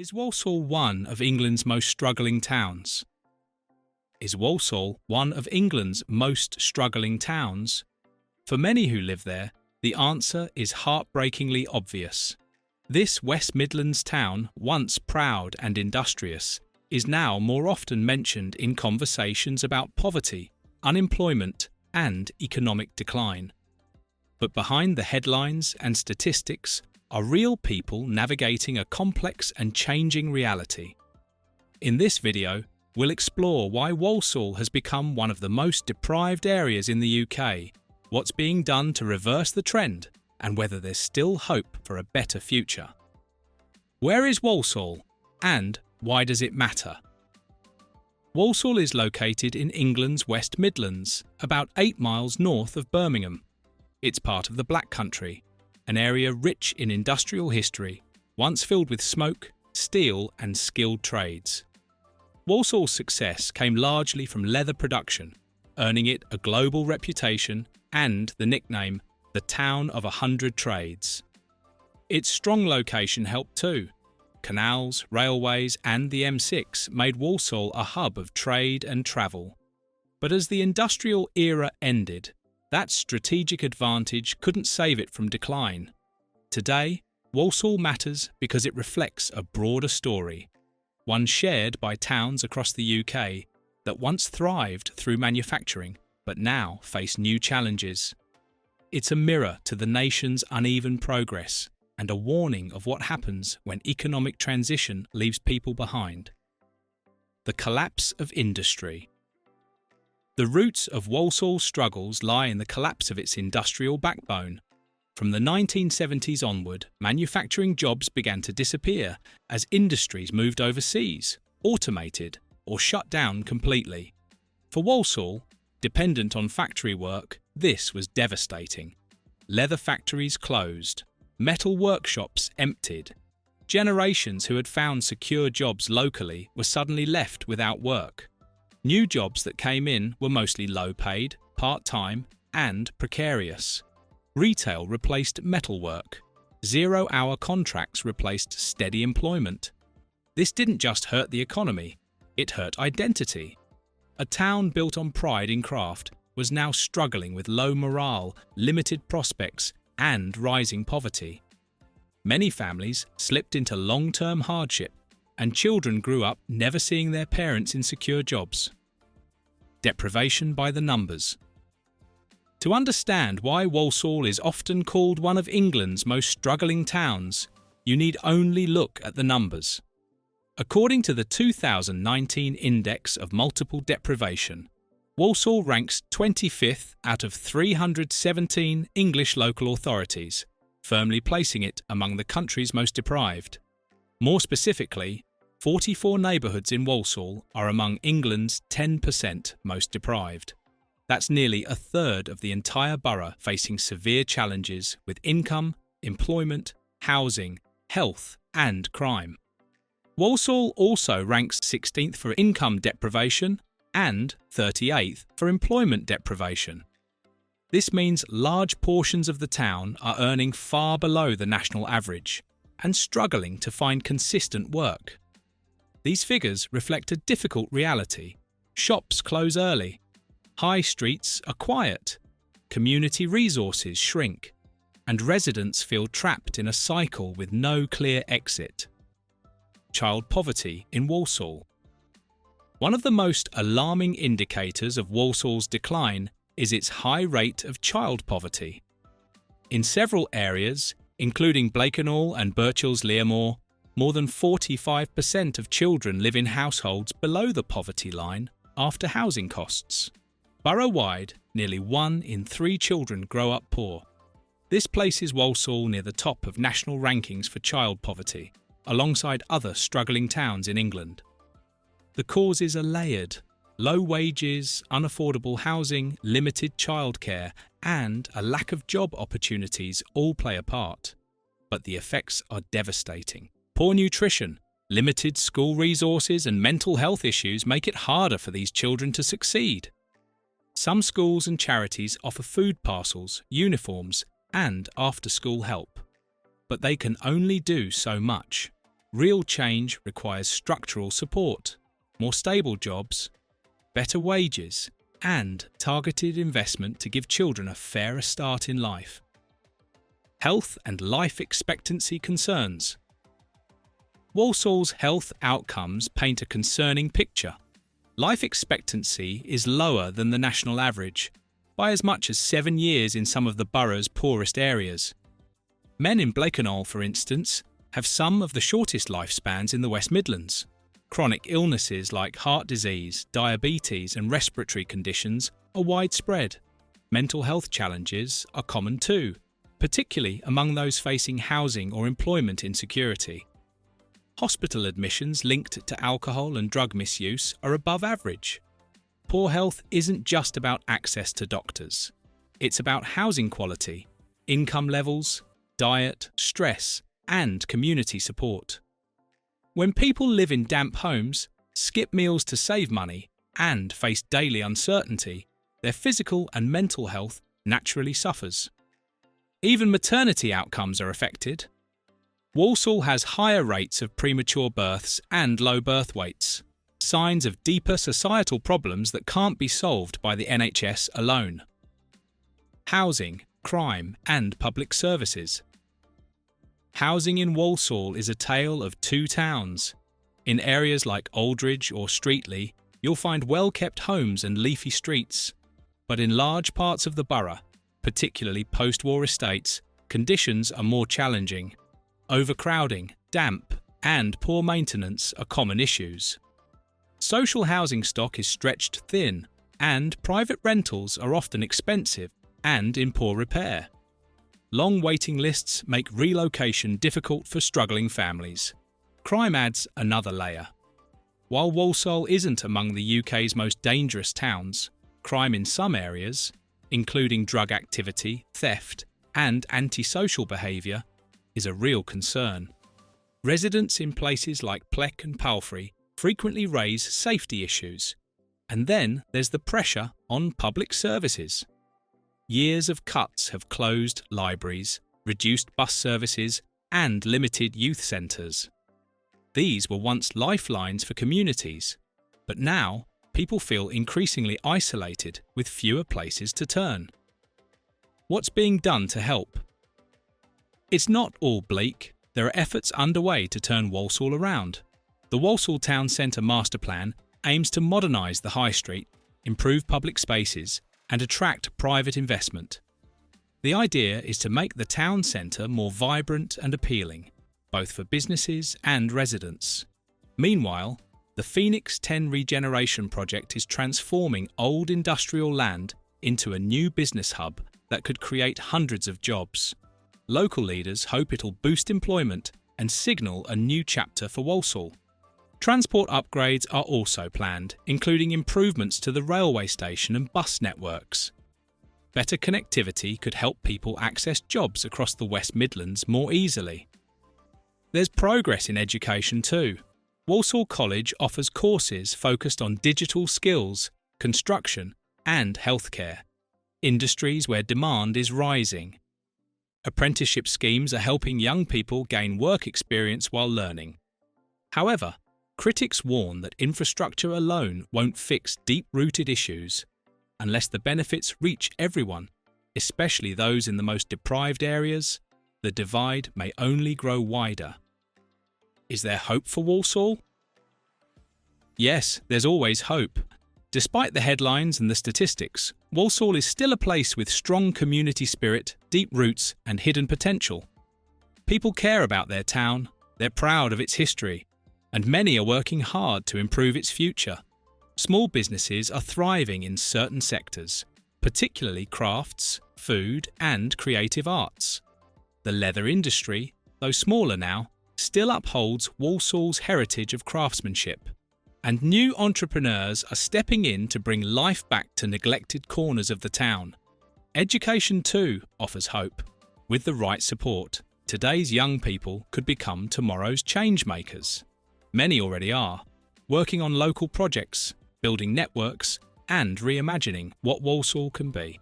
Is Walsall one of England's most struggling towns? Is Walsall one of England's most struggling towns? For many who live there, the answer is heartbreakingly obvious. This West Midlands town, once proud and industrious, is now more often mentioned in conversations about poverty, unemployment, and economic decline. But behind the headlines and statistics are real people navigating a complex and changing reality. In this video, we'll explore why Walsall has become one of the most deprived areas in the UK, what's being done to reverse the trend, and whether there's still hope for a better future. Where is Walsall, and why does it matter? Walsall is located in England's West Midlands, about 8 miles north of Birmingham. It's part of the Black Country, an area rich in industrial history, once filled with smoke, steel and skilled trades. Walsall's success came largely from leather production, earning it a global reputation and the nickname the Town of 100 Trades. Its strong location helped too. Canals, railways and the M6 made Walsall a hub of trade and travel. But as the industrial era ended, that strategic advantage couldn't save it from decline. Today, Walsall matters because it reflects a broader story, one shared by towns across the UK that once thrived through manufacturing but now face new challenges. It's a mirror to the nation's uneven progress and a warning of what happens when economic transition leaves people behind. The collapse of industry. The roots of Walsall's struggles lie in the collapse of its industrial backbone. From the 1970s onward, manufacturing jobs began to disappear as industries moved overseas, automated, or shut down completely. For Walsall, dependent on factory work, this was devastating. Leather factories closed, metal workshops emptied. Generations who had found secure jobs locally were suddenly left without work. New jobs that came in were mostly low-paid, part-time, and precarious. Retail replaced metalwork. Zero-hour contracts replaced steady employment. This didn't just hurt the economy, it hurt identity. A town built on pride in craft was now struggling with low morale, limited prospects, and rising poverty. Many families slipped into long-term hardship, and children grew up never seeing their parents in secure jobs. Deprivation by the numbers. To understand why Walsall is often called one of England's most struggling towns, you need only look at the numbers. According to the 2019 Index of Multiple Deprivation, Walsall ranks 25th out of 317 English local authorities, firmly placing it among the country's most deprived. More specifically, 44 neighbourhoods in Walsall are among England's 10% most deprived. That's nearly a third of the entire borough facing severe challenges with income, employment, housing, health and crime. Walsall also ranks 16th for income deprivation and 38th for employment deprivation. This means large portions of the town are earning far below the national average and struggling to find consistent work. These figures reflect a difficult reality. Shops close early, high streets are quiet, community resources shrink, and residents feel trapped in a cycle with no clear exit. Child poverty in Walsall. One of the most alarming indicators of Walsall's decline is its high rate of child poverty. In several areas, including Blakenhall and Birchall's-Learmore, more than 45% of children live in households below the poverty line after housing costs. Borough-wide, nearly 1 in 3 children grow up poor. This places Walsall near the top of national rankings for child poverty, alongside other struggling towns in England. The causes are layered. Low wages, unaffordable housing, limited childcare, and a lack of job opportunities all play a part. But the effects are devastating. Poor nutrition, limited school resources and mental health issues make it harder for these children to succeed. Some schools and charities offer food parcels, uniforms, and after-school help. But they can only do so much. real change requires structural support, more stable jobs, better wages, and targeted investment to give children a fairer start in life. Health and life expectancy concerns. Walsall's health outcomes paint a concerning picture. Life expectancy is lower than the national average, by as much as 7 years in some of the borough's poorest areas. Men in Blakenhall, for instance, have some of the shortest lifespans in the West Midlands. Chronic illnesses like heart disease, diabetes and respiratory conditions are widespread. Mental health challenges are common too, particularly among those facing housing or employment insecurity. Hospital admissions linked to alcohol and drug misuse are above average. Poor health isn't just about access to doctors. It's about housing quality, income levels, diet, stress, and community support. When people live in damp homes, skip meals to save money, and face daily uncertainty, their physical and mental health naturally suffers. Even maternity outcomes are affected. Walsall has higher rates of premature births and low birth weights, signs of deeper societal problems that can't be solved by the NHS alone. Housing, crime, and public services. Housing in Walsall is a tale of two towns. In areas like Aldridge or Streatley, you'll find well-kept homes and leafy streets. But in large parts of the borough, particularly post-war estates, conditions are more challenging. Overcrowding, damp, and poor maintenance are common issues. Social housing stock is stretched thin, and private rentals are often expensive and in poor repair. Long waiting lists make relocation difficult for struggling families. Crime adds another layer. While Walsall isn't among the UK's most dangerous towns, crime in some areas, including drug activity, theft, and antisocial behaviour, is a real concern. Residents in places like Pleck and Palfrey frequently raise safety issues. And then there's the pressure on public services. Years of cuts have closed libraries, reduced bus services, and limited youth centres. These were once lifelines for communities, but now people feel increasingly isolated with fewer places to turn. What's being done to help? It's not all bleak. There are efforts underway to turn Walsall around. The Walsall Town Centre Master Plan aims to modernise the High Street, improve public spaces, and attract private investment. The idea is to make the town centre more vibrant and appealing, both for businesses and residents. Meanwhile, the Phoenix 10 Regeneration project is transforming old industrial land into a new business hub that could create hundreds of jobs. Local leaders hope it'll boost employment and signal a new chapter for Walsall. Transport upgrades are also planned, including improvements to the railway station and bus networks. Better connectivity could help people access jobs across the West Midlands more easily. There's progress in education too. Walsall College offers courses focused on digital skills, construction, and healthcare, industries where demand is rising. Apprenticeship schemes are helping young people gain work experience while learning. However, critics warn that infrastructure alone won't fix deep-rooted issues. Unless the benefits reach everyone, especially those in the most deprived areas, the divide may only grow wider. Is there hope for Walsall? Yes, there's always hope. Despite the headlines and the statistics, Walsall is still a place with strong community spirit, deep roots, and hidden potential. People care about their town, they're proud of its history, and many are working hard to improve its future. Small businesses are thriving in certain sectors, particularly crafts, food, and creative arts. The leather industry, though smaller now, still upholds Walsall's heritage of craftsmanship. And new entrepreneurs are stepping in to bring life back to neglected corners of the town. Education too offers hope. With the right support, today's young people could become tomorrow's change makers. Many already are, working on local projects, building networks, and reimagining what Walsall can be.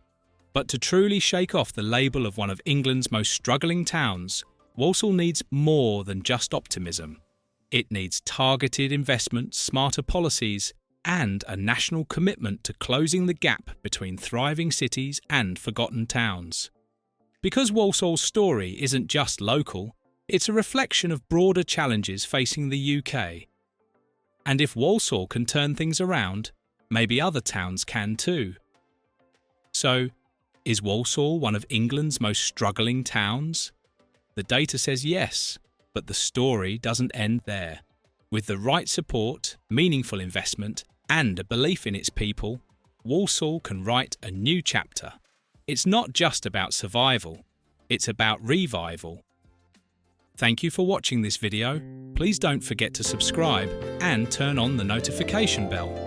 But to truly shake off the label of one of England's most struggling towns, Walsall needs more than just optimism. It needs targeted investment, smarter policies, and a national commitment to closing the gap between thriving cities and forgotten towns. Because Walsall's story isn't just local, it's a reflection of broader challenges facing the UK. And if Walsall can turn things around, maybe other towns can too. So, is Walsall one of England's most struggling towns? The data says yes, but the story doesn't end there. With the right support, meaningful investment, and a belief in its people, Walsall can write a new chapter. It's not just about survival, it's about revival. Thank you for watching this video. Please don't forget to subscribe and turn on the notification bell.